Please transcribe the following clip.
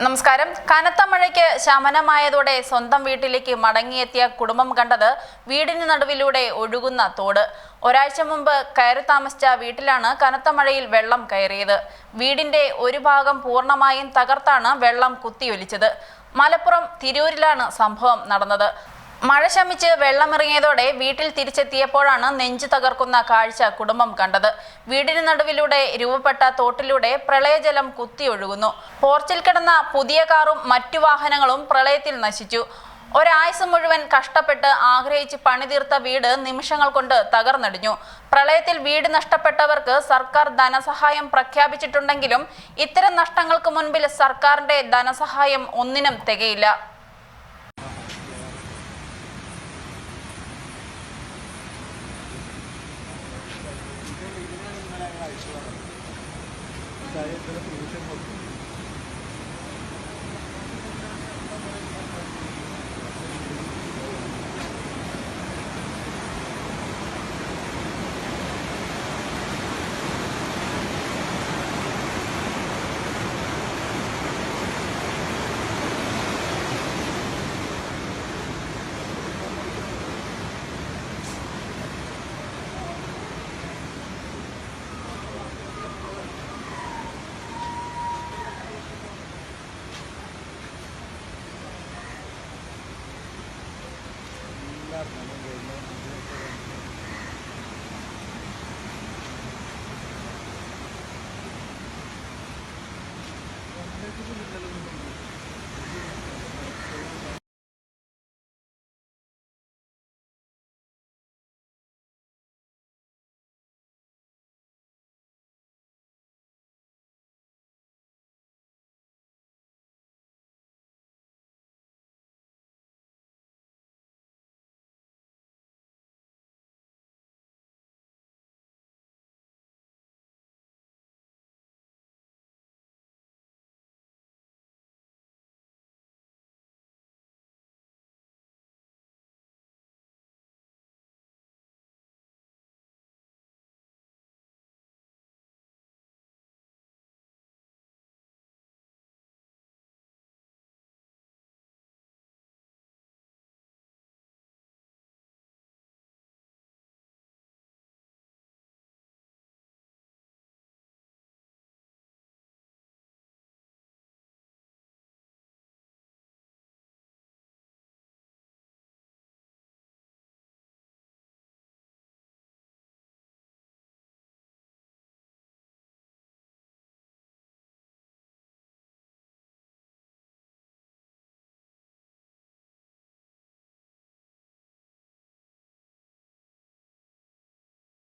നമസ്കാരം. കനത്ത മഴയ്ക്ക് ശമനമായതോടെ സ്വന്തം വീട്ടിലേക്ക് മടങ്ങിയെത്തിയ കുടുംബം കണ്ടത് വീടിന് നടുവിലൂടെ ഒഴുകുന്ന തോട്. ഒരാഴ്ച മുമ്പ് കയറി താമസിച്ച വീട്ടിലാണ് കനത്ത മഴയിൽ വെള്ളം കയറിയത്. വീടിന്റെ ഒരു ഭാഗം പൂർണ്ണമായും തകർത്താണ് വെള്ളം കുത്തിയൊലിച്ചത്. മലപ്പുറം തിരൂരിലാണ് സംഭവം നടന്നത്. മഴ ശമിച്ച് വെള്ളമിറങ്ങിയതോടെ വീട്ടിൽ തിരിച്ചെത്തിയപ്പോഴാണ് നെഞ്ചു തകർക്കുന്ന കാഴ്ച കുടുംബം കണ്ടത്. വീടിന് നടുവിലൂടെ രൂപപ്പെട്ട തോട്ടിലൂടെ പ്രളയജലം കുത്തിയൊഴുകുന്നു. പോർച്ചിൽ കിടന്ന പുതിയ കാറും മറ്റു വാഹനങ്ങളും പ്രളയത്തിൽ നശിച്ചു. ഒരാഴ്ച മുഴുവൻ കഷ്ടപ്പെട്ട് ആഗ്രഹിച്ച് പണിതീർത്ത വീട് നിമിഷങ്ങൾ കൊണ്ട് തകർന്നടിഞ്ഞു. പ്രളയത്തിൽ വീട് നഷ്ടപ്പെട്ടവർക്ക് സർക്കാർ ധനസഹായം പ്രഖ്യാപിച്ചിട്ടുണ്ടെങ്കിലും ഇത്തരം നഷ്ടങ്ങൾക്ക് മുൻപിൽ സർക്കാരിന്റെ ധനസഹായം ഒന്നിനും തികയില്ല.